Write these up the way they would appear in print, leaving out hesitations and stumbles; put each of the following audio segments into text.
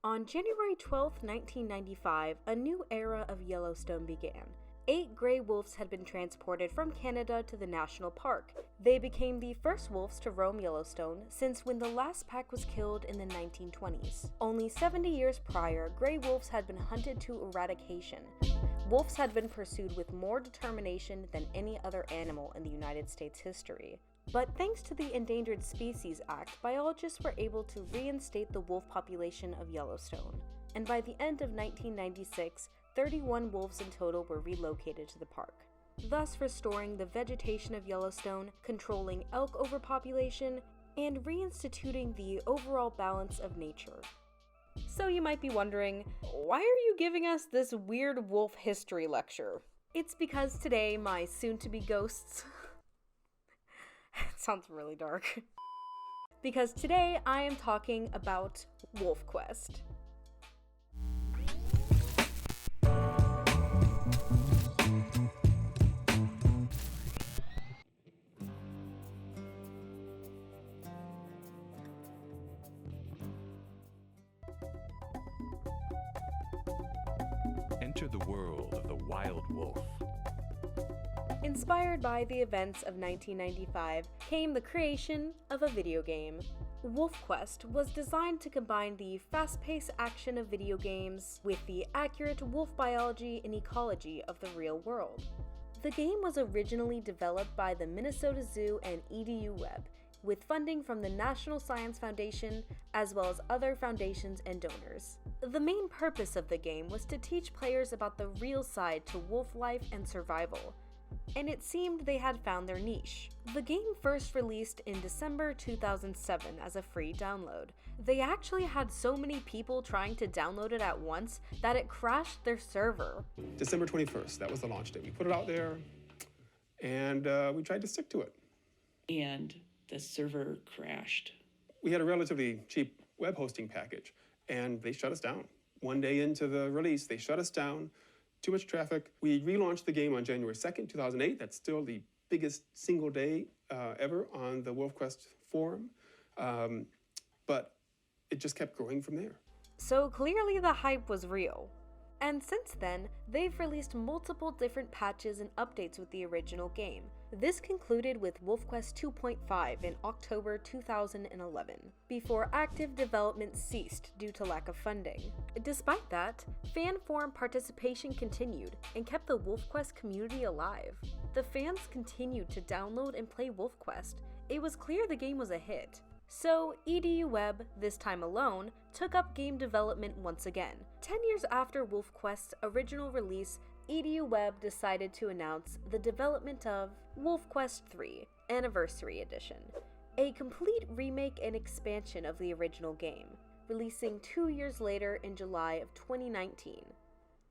On January 12, 1995, a new era of Yellowstone began. 8 gray wolves had been transported from Canada to the national park. They became the first wolves to roam Yellowstone since when the last pack was killed in the 1920s. Only 70 years prior, gray wolves had been hunted to eradication. Wolves had been pursued with more determination than any other animal in the United States history. But thanks to the Endangered Species Act, biologists were able to reinstate the wolf population of Yellowstone. And by the end of 1996, 31 wolves in total were relocated to the park, thus restoring the vegetation of Yellowstone, controlling elk overpopulation, and reinstituting the overall balance of nature. So you might be wondering, why are you giving us this weird wolf history lecture? It's because today my soon-to-be ghosts... It sounds really dark. Because today I am talking about WolfQuest. Enter the world of the wild wolf. Inspired by the events of 1995 came the creation of a video game. WolfQuest was designed to combine the fast-paced action of video games with the accurate wolf biology and ecology of the real world. The game was originally developed by the Minnesota Zoo and EduWeb, with funding from the National Science Foundation as well as other foundations and donors. The main purpose of the game was to teach players about the real side to wolf life and survival, and it seemed they had found their niche. The game first released in December 2007 as a free download. They actually had so many people trying to download it at once that it crashed their server. December 21st, that was the launch date. We put it out there, and we tried to stick to it. And the server crashed. We had a relatively cheap web hosting package, and they shut us down. One day into the release, they shut us down. Too much traffic. We relaunched the game on January 2nd, 2008. That's still the biggest single day ever on the WolfQuest forum. But it just kept growing from there. So clearly the hype was real. And since then, they've released multiple different patches and updates with the original game. This concluded with WolfQuest 2.5 in October 2011, before active development ceased due to lack of funding. Despite that, fan forum participation continued and kept the WolfQuest community alive. The fans continued to download and play WolfQuest. It was clear the game was a hit. So, EduWeb, this time alone, took up game development once again. 10 years after WolfQuest's original release, EduWeb decided to announce the development of WolfQuest 3 Anniversary Edition, a complete remake and expansion of the original game, releasing 2 years later in July of 2019.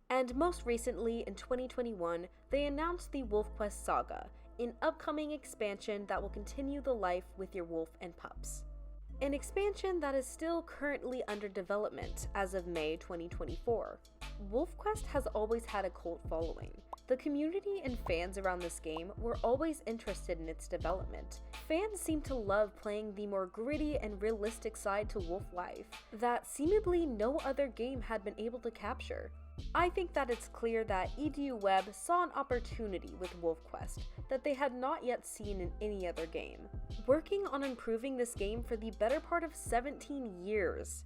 And most recently, in 2021, they announced the WolfQuest Saga, an upcoming expansion that will continue the life with your wolf and pups. An expansion that is still currently under development as of May 2024. WolfQuest has always had a cult following. The community and fans around this game were always interested in its development. Fans seem to love playing the more gritty and realistic side to wolf life that seemingly no other game had been able to capture. I think that it's clear that EduWeb saw an opportunity with WolfQuest that they had not yet seen in any other game, working on improving this game for the better part of 17 years.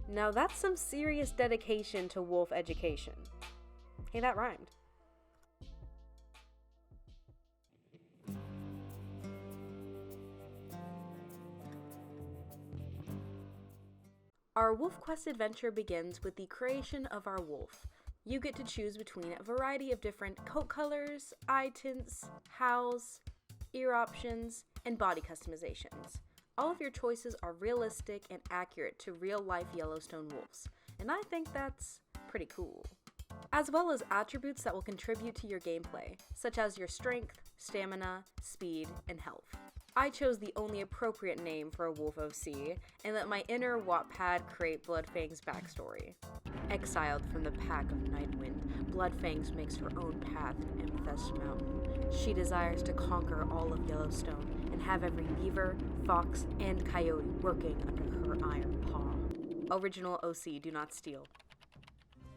Now that's some serious dedication to wolf education. Hey, that rhymed. Our WolfQuest adventure begins with the creation of our wolf. You get to choose between a variety of different coat colors, eye tints, howls, ear options, and body customizations. All of your choices are realistic and accurate to real-life Yellowstone wolves, and I think that's pretty cool. As well as attributes that will contribute to your gameplay, such as your strength, stamina, speed, and health. I chose the only appropriate name for a wolf OC, and let my inner Wattpad create Bloodfang's backstory. Exiled from the pack of Nightwind, Bloodfangs makes her own path in Amethyst Mountain. She desires to conquer all of Yellowstone and have every beaver, fox, and coyote working under her iron paw. Original OC, do not steal.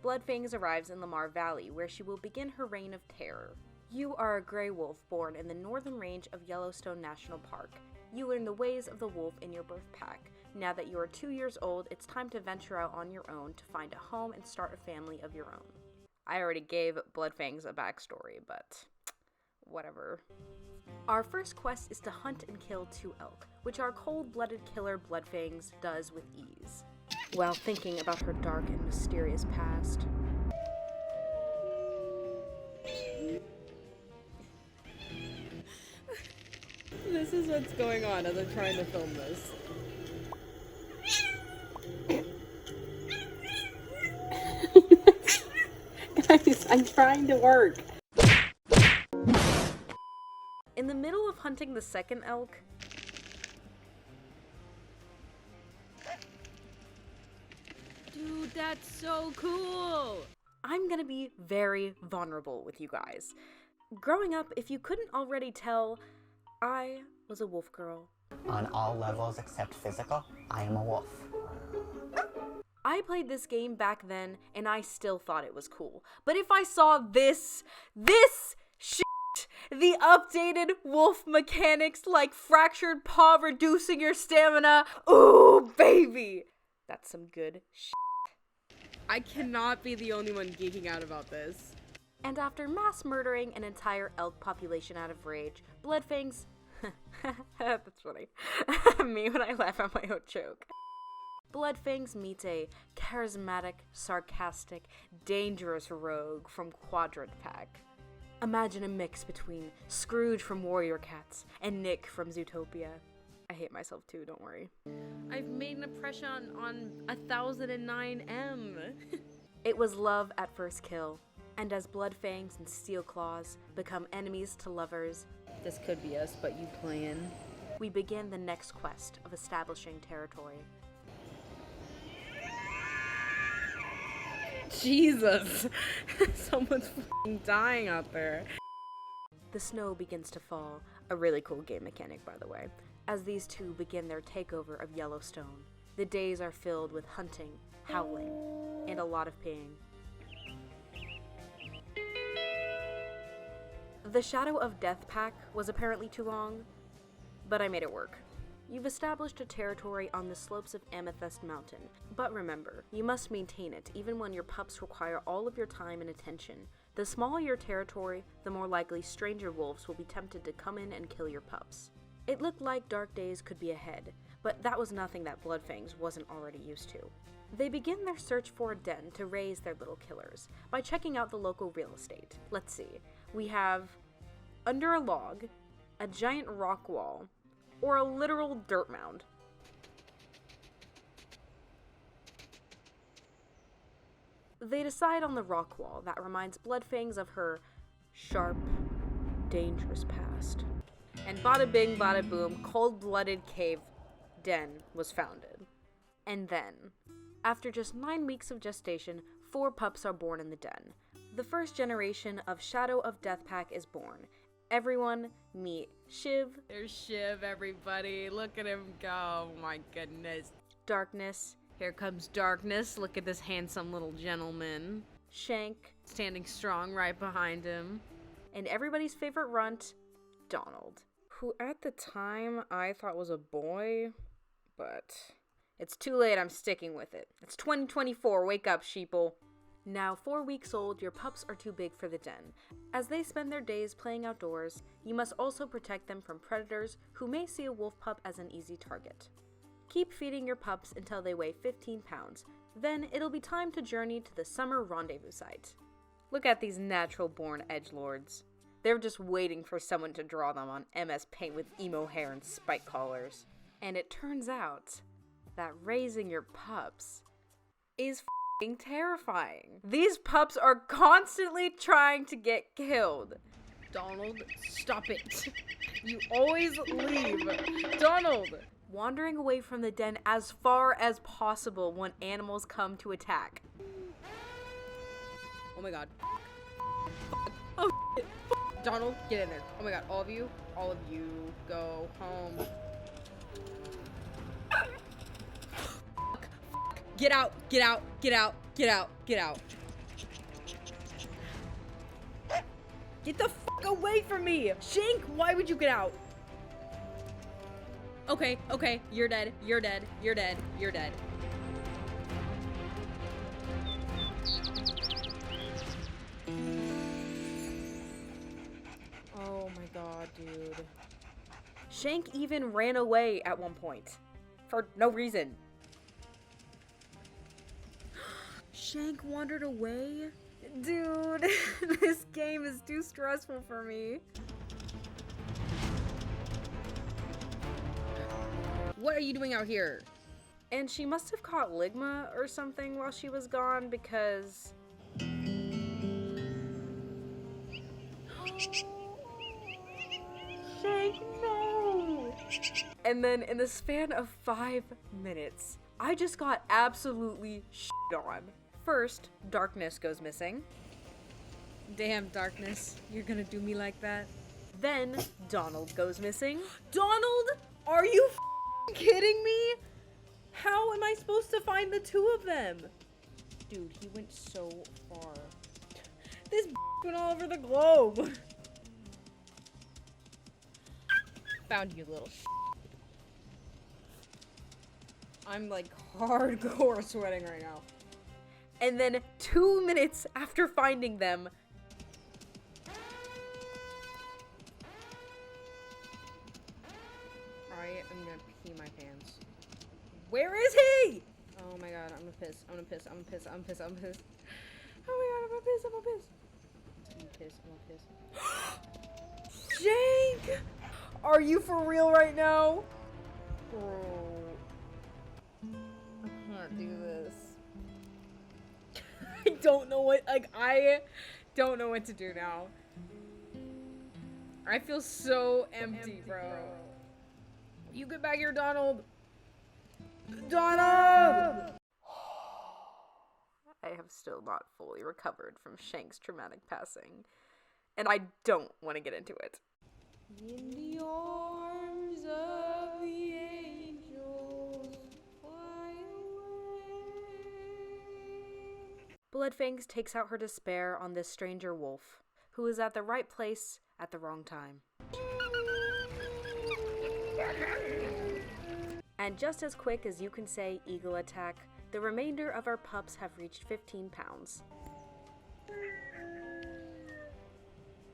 Bloodfangs arrives in Lamar Valley, where she will begin her reign of terror. You are a gray wolf born in the northern range of Yellowstone National Park. You learn the ways of the wolf in your birth pack. Now that you are 2 years old, it's time to venture out on your own to find a home and start a family of your own. I already gave Bloodfangs a backstory, but whatever. Our first quest is to hunt and kill 2 elk, which our cold-blooded killer Bloodfangs does with ease, while thinking about her dark and mysterious past. This is what's going on as I'm trying to film this. Guys, I'm trying to work. In the middle of hunting the second elk, Dude, that's so cool! I'm gonna be very vulnerable with you guys. Growing up, if you couldn't already tell, I was a wolf girl. On all levels except physical, I am a wolf. I played this game back then, and I still thought it was cool. But if I saw this shit, the updated wolf mechanics like fractured paw reducing your stamina, ooh, baby! That's some good shit. I cannot be the only one geeking out about this. And after mass murdering an entire elk population out of rage, Bloodfangs... That's funny. Me when I laugh at my own joke. Bloodfangs meets a charismatic, sarcastic, dangerous rogue from Quadrant Pack. Imagine a mix between Scrooge from Warrior Cats and Nick from Zootopia. I hate myself too, don't worry. I've made an impression on 1009M. It was love at first kill, and as Bloodfangs and Steelclaws become enemies to lovers, This could be us, but you playing. we begin the next quest of establishing territory. Jesus! Someone's f***ing dying out there. The snow begins to fall, a really cool game mechanic by the way, as these two begin their takeover of Yellowstone. The days are filled with hunting, howling, and a lot of peeing. The Shadow of Death pack was apparently too long, but I made it work. You've established a territory on the slopes of Amethyst Mountain, but remember, you must maintain it even when your pups require all of your time and attention. The smaller your territory, the more likely stranger wolves will be tempted to come in and kill your pups. It looked like dark days could be ahead, but that was nothing that Bloodfangs wasn't already used to. They begin their search for a den to raise their little killers by checking out the local real estate. Let's see, we have under a log, a giant rock wall, or a literal dirt mound. They decide on the rock wall that reminds Bloodfangs of her sharp, dangerous past. And bada bing, bada boom, cold-blooded cave den was founded. And then, after just 9 weeks of gestation, 4 pups are born in the den. The first generation of Shadow of Death pack is born. Everyone meet Shiv, There's Shiv, everybody. Look at him go. Oh my goodness. Darkness, Here comes Darkness. Look at this handsome little gentleman. Shank, Standing strong right behind him. and everybody's favorite runt, Donald, who at the time I thought was a boy, but it's too late, I'm sticking with it. It's 2024, wake up, sheeple. Now 4 weeks old, your pups are too big for the den. As they spend their days playing outdoors, you must also protect them from predators who may see a wolf pup as an easy target. Keep feeding your pups until they weigh 15 pounds. Then it'll be time to journey to the summer rendezvous site. Look at these natural-born edgelords. They're just waiting for someone to draw them on MS Paint with emo hair and spike collars. And it turns out that raising your pups is f***ing terrifying. These pups are constantly trying to get killed. Donald, stop it. You always leave. Donald! Wandering away from the den as far as possible when animals come to attack. Oh my god. Oh shit. Donald, get in there. Oh my god, all of you, go home. Get out, get out, get out, get out, get out. Get the fuck away from me! Shank, why would you get out? Okay, okay, you're dead, you're dead, you're dead, you're dead. Oh my god, dude. Shank even ran away at one point. For no reason. Shank wandered away? Dude, this game is too stressful for me. What are you doing out here? And she must have caught Ligma or something while she was gone because... Shank, no! And then in the span of 5 minutes, I just got absolutely shit on. First, Darkness goes missing. Damn, Darkness, you're gonna do me like that? Then, Donald goes missing. Donald? Are you kidding me? How am I supposed to find the two of them? Dude, he went so far. This went all over the globe. Found you, little I'm like hardcore sweating right now. And then 2 minutes after finding them, I am gonna pee my pants. Where is he? Oh my god, I'm gonna piss. I'm gonna piss. I'm gonna piss. I'm gonna piss. I'm gonna piss. Oh my god, I'm gonna piss. I'm gonna piss. I'm gonna piss. I'm gonna piss. Jake! Are you for real right now? Bro. I can't do this. I don't know what, I don't know what to do now. I feel so empty, bro. You get back here, Donald. Donald! I have still not fully recovered from Shank's traumatic passing, and I don't want to get into it. In the arms of the angels, fly away. Bloodfangs takes out her despair on this stranger wolf, who is at the right place at the wrong time. And just as quick as you can say eagle attack, the remainder of our pups have reached 15 pounds.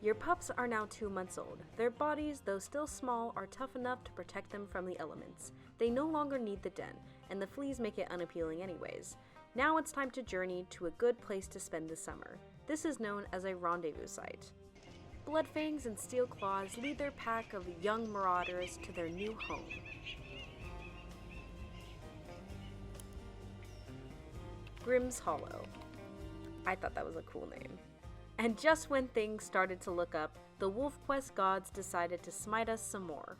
Your pups are now 2 months old. Their bodies, though still small, are tough enough to protect them from the elements. They no longer need the den, and the fleas make it unappealing anyways. Now it's time to journey to a good place to spend the summer. This is known as a rendezvous site. Bloodfangs and Steel Claws lead their pack of young marauders to their new home. Grimm's Hollow. I thought that was a cool name. And just when things started to look up, the WolfQuest gods decided to smite us some more.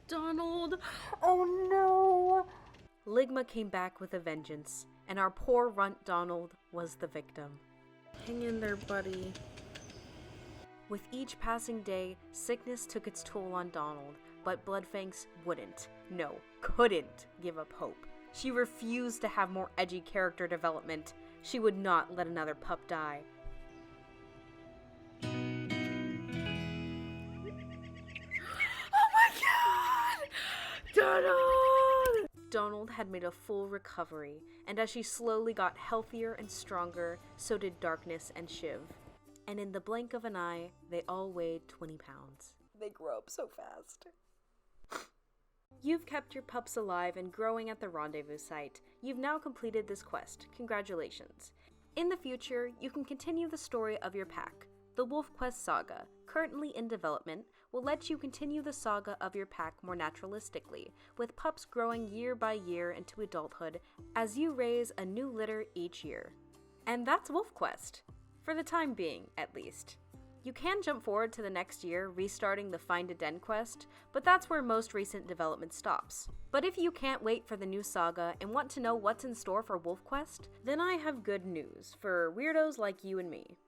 Donald! Oh no! Ligma came back with a vengeance, and our poor runt Donald was the victim. Hang in there, buddy. With each passing day, sickness took its toll on Donald, but Bloodfangs wouldn't, no, couldn't give up hope. She refused to have more edgy character development. She would not let another pup die. Oh my god! Donald! Donald had made a full recovery, and as she slowly got healthier and stronger, so did Darkness and Shiv. And in the blink of an eye, they all weighed 20 pounds. They grow up so fast. You've kept your pups alive and growing at the rendezvous site. You've now completed this quest. Congratulations. In the future, you can continue the story of your pack. The WolfQuest saga, currently in development, will let you continue the saga of your pack more naturalistically, with pups growing year by year into adulthood as you raise a new litter each year. And that's WolfQuest. For the time being, at least. You can jump forward to the next year, restarting the Find a Den quest, but that's where most recent development stops. But if you can't wait for the new saga and want to know what's in store for WolfQuest, then I have good news for weirdos like you and me.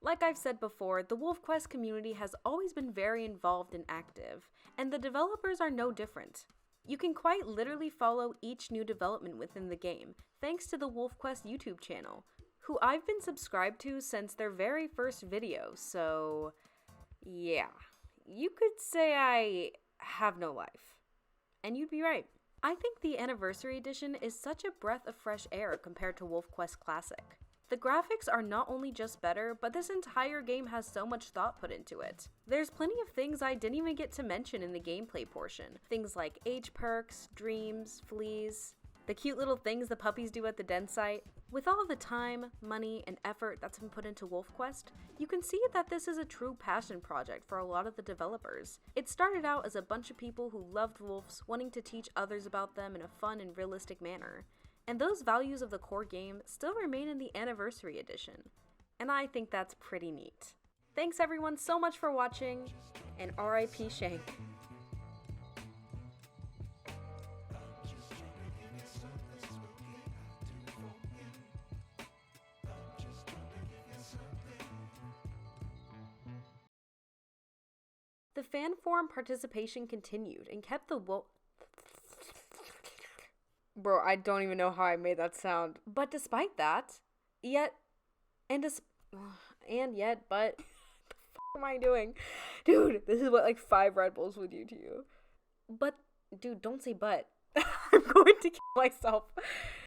Like I've said before, the WolfQuest community has always been very involved and active, and the developers are no different. You can quite literally follow each new development within the game, thanks to the WolfQuest YouTube channel, who I've been subscribed to since their very first video, so yeah, you could say I have no life. And you'd be right. I think the Anniversary Edition is such a breath of fresh air compared to WolfQuest Classic. The graphics are not only just better, but this entire game has so much thought put into it. There's plenty of things I didn't even get to mention in the gameplay portion. Things like age perks, dreams, fleas, the cute little things the puppies do at the den site. With all the time, money, and effort that's been put into WolfQuest, you can see that this is a true passion project for a lot of the developers. It started out as a bunch of people who loved wolves, wanting to teach others about them in a fun and realistic manner. And those values of the core game still remain in the Anniversary Edition. And I think that's pretty neat. Thanks everyone so much for watching, and RIP Shank. The fan forum participation continued and kept the Bro, I don't even know how I made that sound. But despite that, but what the f am I doing? Dude, this is what like 5 Red Bulls would do to you. But, dude, don't say but. I'm going to kill myself.